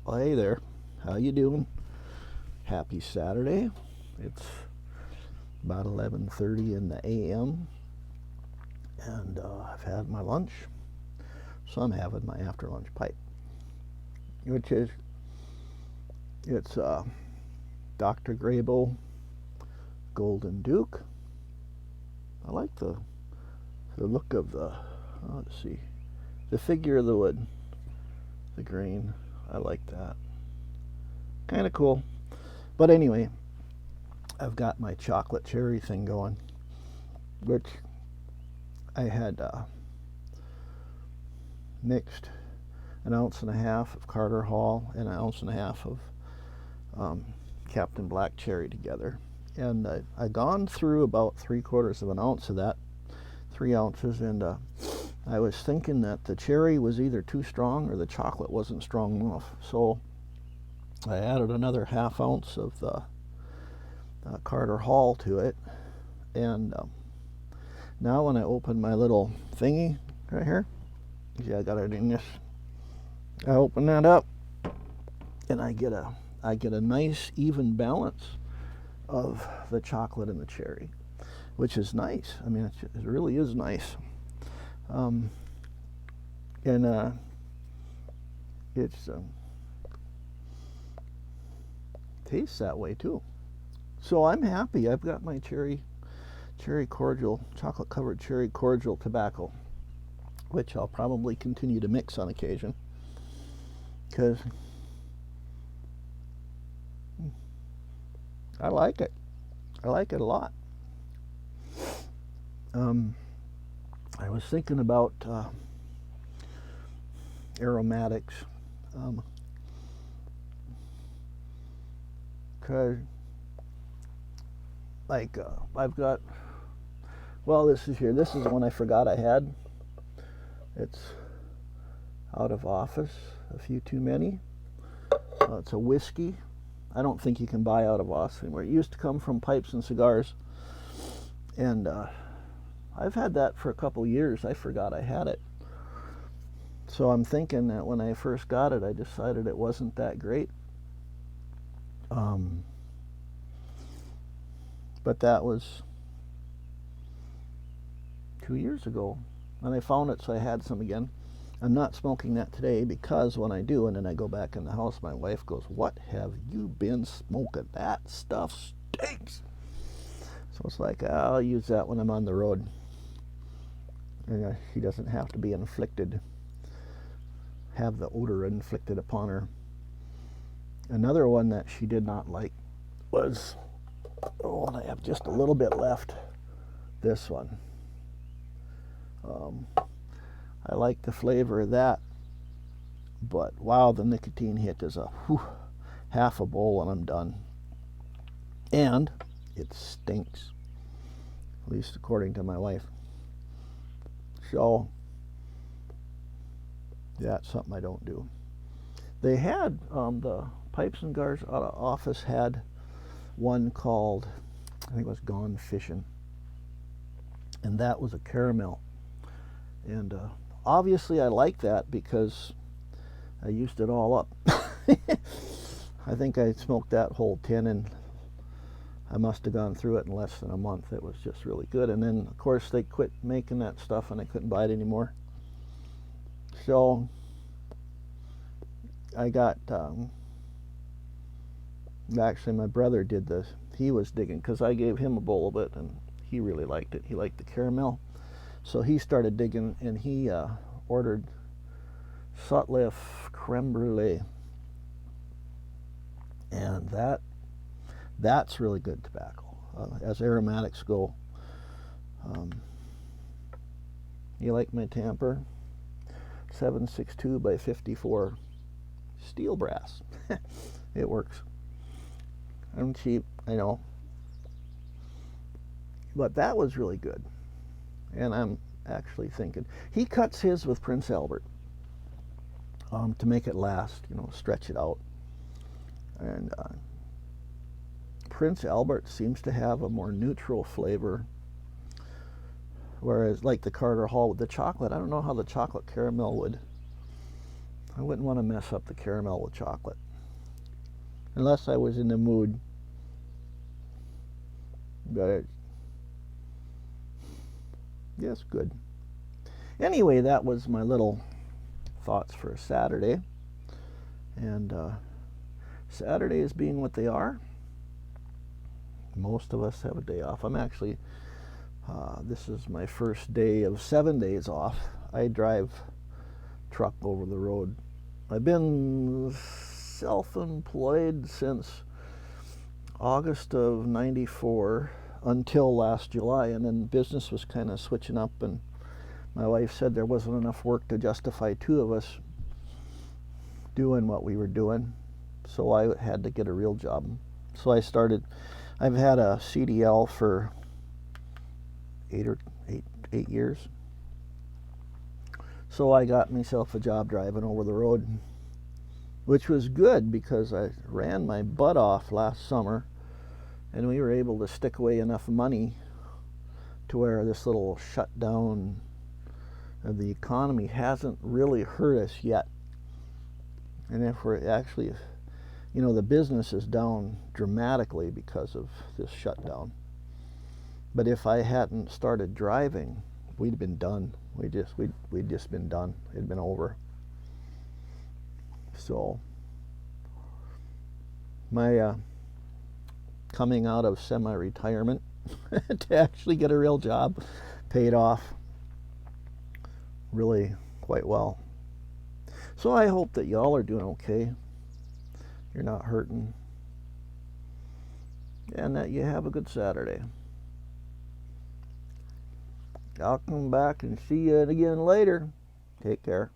Well, hey there. How you doing? Happy Saturday. It's about 11:30 in the a.m. and I've had my lunch, so I'm having my after lunch pipe, which is it's Dr. Grabo Golden Duke. I like the look of the let's see, the figure of the wood, the grain. I like that. Kind of cool. But anyway, I've got my chocolate cherry thing going, which I had mixed 1.5 ounces of Carter Hall and 1.5 ounces of Captain Black Cherry together. And I gone through about 3/4 ounce of that, 3 ounces, and I was thinking that the cherry was either too strong or the chocolate wasn't strong enough. So I added another 1/2 ounce of the Carter Hall to it, and now when I open my little thingy right here, see, I got it in this. I open that up, and I get a nice even balance of the chocolate and the cherry, which is nice. I mean, it really is nice. And it's tastes that way too. So I'm happy. I've got my cherry cordial, chocolate covered cherry cordial tobacco, which I'll probably continue to mix on occasion, because I like it. I like it a lot. I was thinking about aromatics, because I've got, well, this is the one I forgot I had. It's out of office, a few too many. It's a whiskey. I don't think you can buy out of office anymore. It used to come from Pipes and Cigars, and I've had that for a couple years. I forgot I had it. So I'm thinking that when I first got it, I decided it wasn't that great. But that was 2 years ago, and I found it, so I had some again. I'm not smoking that today, because when I do, and then I go back in the house, my wife goes, "What have you been smoking? That stuff stinks." So it's like, I'll use that when I'm on the road. And she doesn't have to be have the odor inflicted upon her. Another one that she did not like was, and I have just a little bit left, this one. I like the flavor of that, but wow, the nicotine hit is half a bowl and I'm done. And it stinks, at least according to my wife. So that's something I don't do. They had, the Pipes and Cigars out of office had one called, I think it was Gone Fishing, and that was a caramel. And obviously I like that because I used it all up. I think I smoked that whole tin, and I must have gone through it in less than a month. It was just really good. And then, of course, they quit making that stuff and I couldn't buy it anymore. So I got, actually my brother did this. He was digging, because I gave him a bowl of it and he really liked it. He liked the caramel. So he started digging, and he ordered Sutliff Creme Brulee. And that's really good tobacco, as aromatics go. You like my tamper? 762 by 54 steel brass. It works. I'm cheap, I know. But that was really good. And I'm actually thinking, he cuts his with Prince Albert to make it last, stretch it out. And Prince Albert seems to have a more neutral flavor, whereas like the Carter Hall with the chocolate, I don't know how the chocolate caramel would I wouldn't want to mess up the caramel with chocolate. Unless I was in the mood. But yes, good. Anyway, that was my little thoughts for Saturday. And Saturdays being what they are, most of us have a day off. I'm actually, this is my first day of 7 days off. I drive truck over the road. I've been self-employed since August of '94 until last July, and then business was kind of switching up, and my wife said there wasn't enough work to justify two of us doing what we were doing, so I had to get a real job. So I've had a CDL for 8 years. So I got myself a job driving over the road, which was good because I ran my butt off last summer, and we were able to stick away enough money to where this little shutdown of the economy hasn't really hurt us yet. And if we're actually, the business is down dramatically because of this shutdown. But if I hadn't started driving, we'd been done. We'd just been done. It'd been over. So my coming out of semi-retirement to actually get a real job paid off really quite well. So I hope that y'all are doing okay. You're not hurting. And that you have a good Saturday. I'll come back and see you again later. Take care.